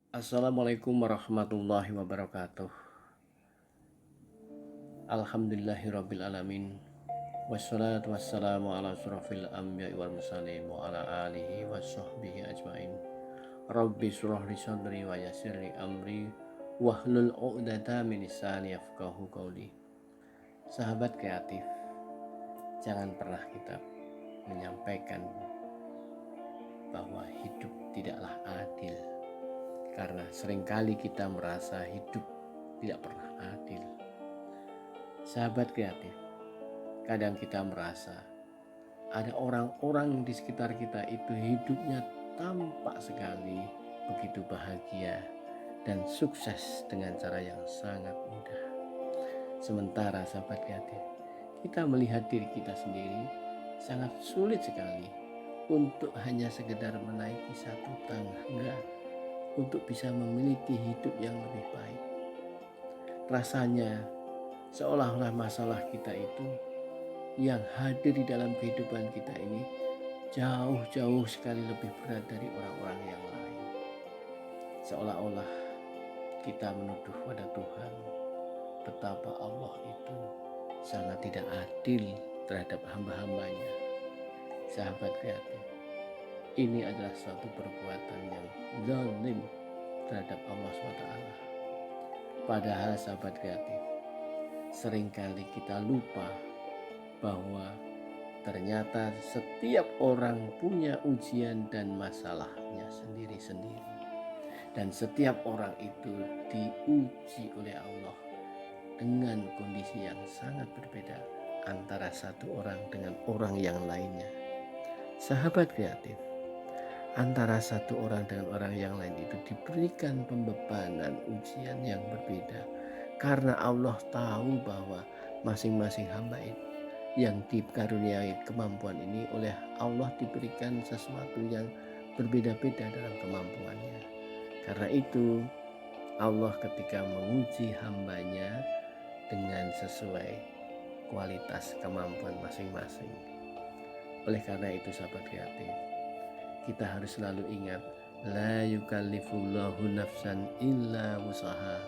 Assalamualaikum warahmatullahi wabarakatuh. Alhamdulillahirabbil alamin. Wassalatu wassalamu ala asyrofil anbiya'i wal mursalin wa ala alihi washabbihi ajmain. Rabbi shrah li sadri wa yassir li amri wahlul 'uqdatam min lisani yafqahu qawli. Sahabat kreatif, jangan pernah kita menyampaikan bahwa hidup tidaklah adil, karena seringkali kita merasa hidup tidak pernah adil. Sahabat kreatif, kadang kita merasa ada orang-orang di sekitar kita itu hidupnya tampak sekali begitu bahagia dan sukses dengan cara yang sangat mudah. Sementara sahabat kreatif, kita melihat diri kita sendiri sangat sulit sekali untuk hanya sekedar menaiki satu tangga untuk bisa memiliki hidup yang lebih baik. Rasanya seolah-olah masalah kita itu yang hadir di dalam kehidupan kita ini jauh-jauh sekali lebih berat dari orang-orang yang lain. Seolah-olah kita menuduh pada Tuhan betapa Allah itu sangat tidak adil terhadap hamba-hambanya. Sahabat kreatif, ini adalah suatu perbuatan yang zalim terhadap Allah SWT. Padahal sahabat kreatif, seringkali kita lupa bahwa ternyata setiap orang punya ujian dan masalahnya sendiri-sendiri. Dan setiap orang itu diuji oleh Allah dengan kondisi yang sangat berbeda antara satu orang dengan orang yang lainnya. Sahabat kreatif, antara satu orang dengan orang yang lain itu diberikan pembebanan ujian yang berbeda, karena Allah tahu bahwa masing-masing hamba itu yang dikaruniai kemampuan ini oleh Allah diberikan sesuatu yang berbeda-beda dalam kemampuannya. Karena itu Allah ketika menguji hambanya dengan sesuai kualitas kemampuan masing-masing. Oleh karena itu sahabat kreatif, kita harus selalu ingat, la yukallifullahu nafsan illa wusaha,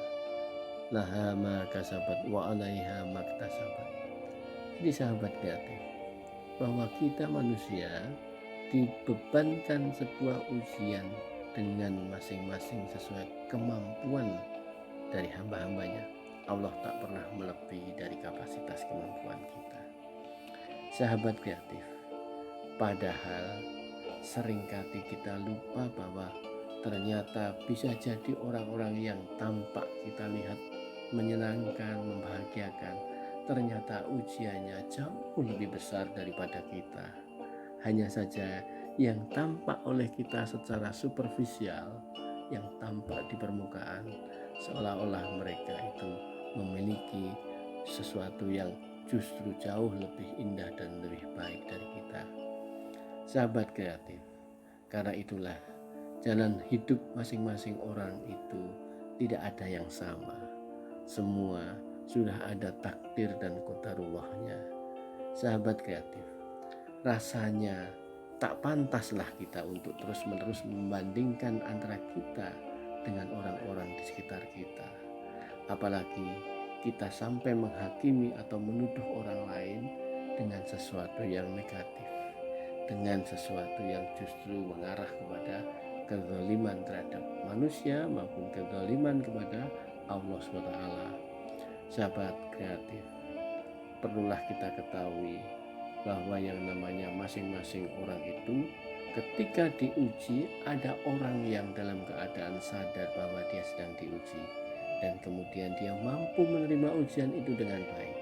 laha ma kasabat wa 'alaiha maktasabat. Jadi sahabat kreatif, bahwa kita manusia dibebankan sebuah ujian dengan masing-masing sesuai kemampuan dari hamba-hambanya. Allah tak pernah melebihi dari kapasitas kemampuan kita. Sahabat kreatif, padahal seringkali kita lupa bahwa ternyata bisa jadi orang-orang yang tampak kita lihat menyenangkan, membahagiakan, ternyata ujiannya jauh lebih besar daripada kita. Hanya saja yang tampak oleh kita secara superficial, yang tampak di permukaan, seolah-olah mereka itu memiliki sesuatu yang justru jauh lebih indah dan lebih baik dari kita. Sahabat kreatif, karena itulah jalan hidup masing-masing orang itu tidak ada yang sama. Semua sudah ada takdir dan qadarullahnya. Sahabat kreatif, rasanya tak pantaslah kita untuk terus-menerus membandingkan antara kita dengan orang-orang di sekitar kita. Apalagi kita sampai menghakimi atau menuduh orang lain dengan sesuatu yang negatif, dengan sesuatu yang justru mengarah kepada kezaliman terhadap manusia maupun kezaliman kepada Allah SWT. Sahabat kreatif, perlulah kita ketahui bahwa yang namanya masing-masing orang itu ketika diuji, ada orang yang dalam keadaan sadar bahwa dia sedang diuji dan kemudian dia mampu menerima ujian itu dengan baik.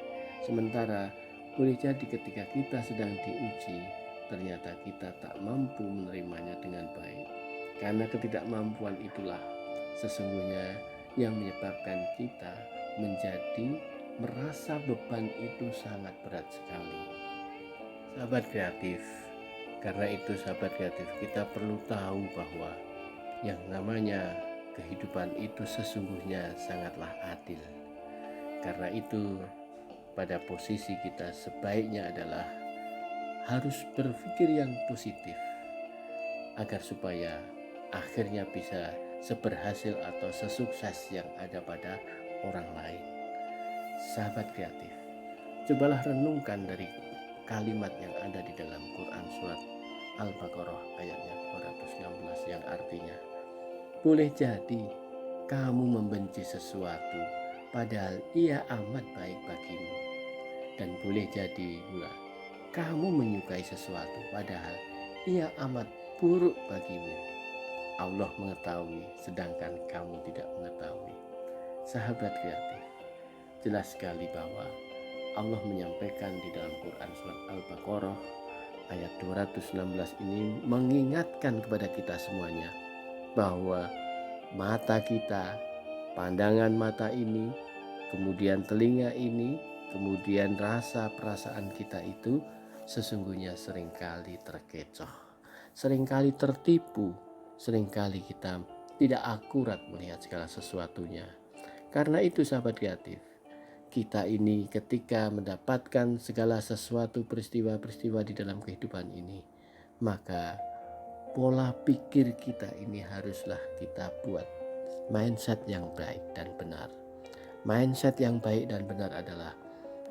Sementara boleh jadi ketika kita sedang diuji, ternyata kita tak mampu menerimanya dengan baik. Karena ketidakmampuan itulah sesungguhnya yang menyebabkan kita menjadi merasa beban itu sangat berat sekali. Sahabat kreatif, karena itu sahabat kreatif, kita perlu tahu bahwa yang namanya kehidupan itu sesungguhnya sangatlah adil. Karena itu pada posisi kita sebaiknya adalah harus berpikir yang positif agar supaya akhirnya bisa seberhasil atau sesukses yang ada pada orang lain. Sahabat kreatif, cobalah renungkan dari kalimat yang ada di dalam Quran surat Al-Baqarah ayatnya 216 yang artinya, boleh jadi kamu membenci sesuatu padahal ia amat baik bagimu, dan boleh jadi pula kamu menyukai sesuatu padahal ia amat buruk bagimu. Allah mengetahui sedangkan kamu tidak mengetahui. Sahabat kreatif, jelas sekali bahwa Allah menyampaikan di dalam Quran surat Al-Baqarah ayat 216 ini mengingatkan kepada kita semuanya bahwa mata kita, pandangan mata ini, kemudian telinga ini, kemudian rasa perasaan kita itu sesungguhnya seringkali terkecoh, seringkali tertipu, seringkali kita tidak akurat melihat segala sesuatunya. Karena itu sahabat kreatif, kita ini ketika mendapatkan segala sesuatu peristiwa-peristiwa di dalam kehidupan ini, maka pola pikir kita ini haruslah kita buat mindset yang baik dan benar. Mindset yang baik dan benar adalah,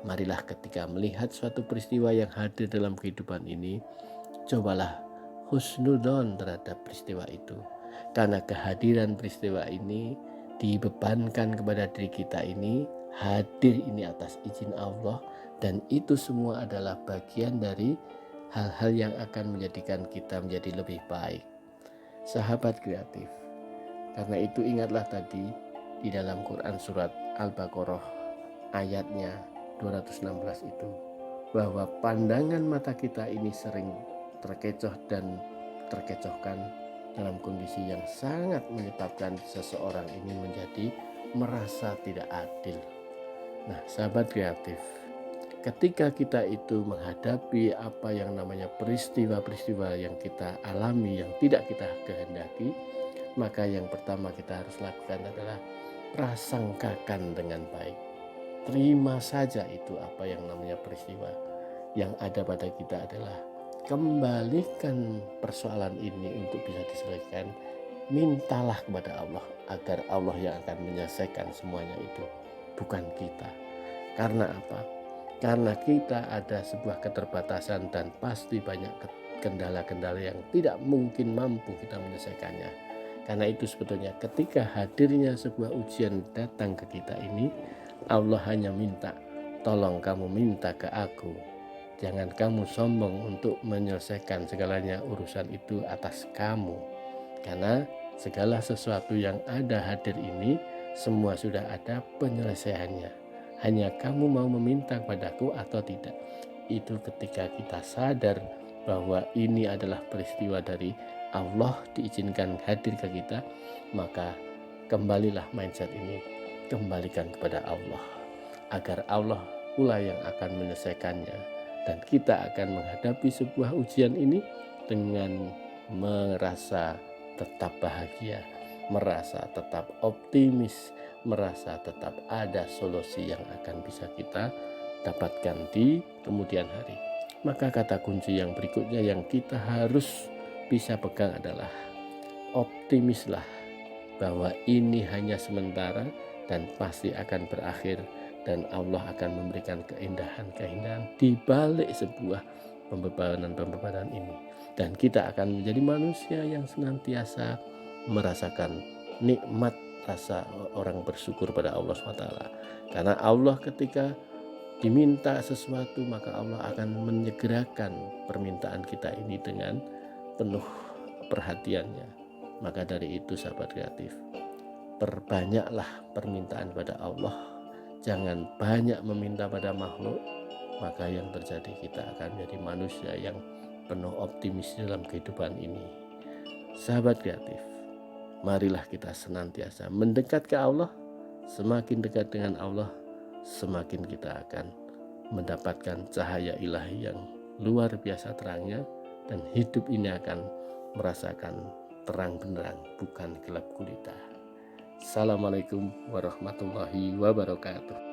marilah ketika melihat suatu peristiwa yang hadir dalam kehidupan ini, cobalah husnudon terhadap peristiwa itu. Karena kehadiran peristiwa ini dibebankan kepada diri kita ini, hadir ini atas izin Allah, dan itu semua adalah bagian dari hal-hal yang akan menjadikan kita menjadi lebih baik. Sahabat kreatif, karena itu ingatlah tadi di dalam Quran surat Al-Baqarah ayatnya 216 itu, bahwa pandangan mata kita ini sering terkecoh dan terkecohkan dalam kondisi yang sangat menyebabkan seseorang ini menjadi merasa tidak adil. Nah, sahabat kreatif, ketika kita itu menghadapi apa yang namanya peristiwa-peristiwa yang kita alami yang tidak kita kehendaki, maka yang pertama kita harus lakukan adalah prasangkakan dengan baik. Terima saja itu apa yang namanya peristiwa. Yang ada pada kita adalah kembalikan persoalan ini untuk bisa diselesaikan. Mintalah kepada Allah agar Allah yang akan menyelesaikan semuanya itu, bukan kita. Karena apa? Karena kita ada sebuah keterbatasan dan pasti banyak kendala-kendala yang tidak mungkin mampu kita menyelesaikannya. Karena itu sebetulnya ketika hadirnya sebuah ujian datang ke kita ini, Allah hanya minta, tolong kamu minta ke aku. Jangan kamu sombong untuk menyelesaikan segalanya, urusan itu atas kamu. Karena segala sesuatu yang ada hadir ini, semua sudah ada penyelesaiannya. Hanya kamu mau meminta kepadaku atau tidak. Itu ketika kita sadar bahwa ini adalah peristiwa dari Allah diizinkan hadir ke kita, maka kembalilah mindset ini, kembalikan kepada Allah, agar Allah pula yang akan menyelesaikannya, dan kita akan menghadapi sebuah ujian ini dengan merasa tetap bahagia, merasa tetap optimis, merasa tetap ada solusi yang akan bisa kita dapatkan di kemudian hari. Maka kata kunci yang berikutnya yang kita harus bisa pegang adalah optimislah bahwa ini hanya sementara dan pasti akan berakhir, dan Allah akan memberikan keindahan-keindahan di balik sebuah pembebanan ini, dan kita akan menjadi manusia yang senantiasa merasakan nikmat rasa orang bersyukur pada Allah SWT. Karena Allah ketika diminta sesuatu, maka Allah akan menyegerakan permintaan kita ini dengan penuh perhatiannya. Maka dari itu sahabat kreatif, perbanyaklah permintaan pada Allah, jangan banyak meminta pada makhluk, maka yang terjadi kita akan menjadi manusia yang penuh optimis dalam kehidupan ini. Sahabat kreatif, marilah kita senantiasa mendekat ke Allah. Semakin dekat dengan Allah, semakin kita akan mendapatkan cahaya ilahi yang luar biasa terangnya, dan hidup ini akan merasakan terang benderang, bukan gelap gulita. Assalamualaikum warahmatullahi wabarakatuh.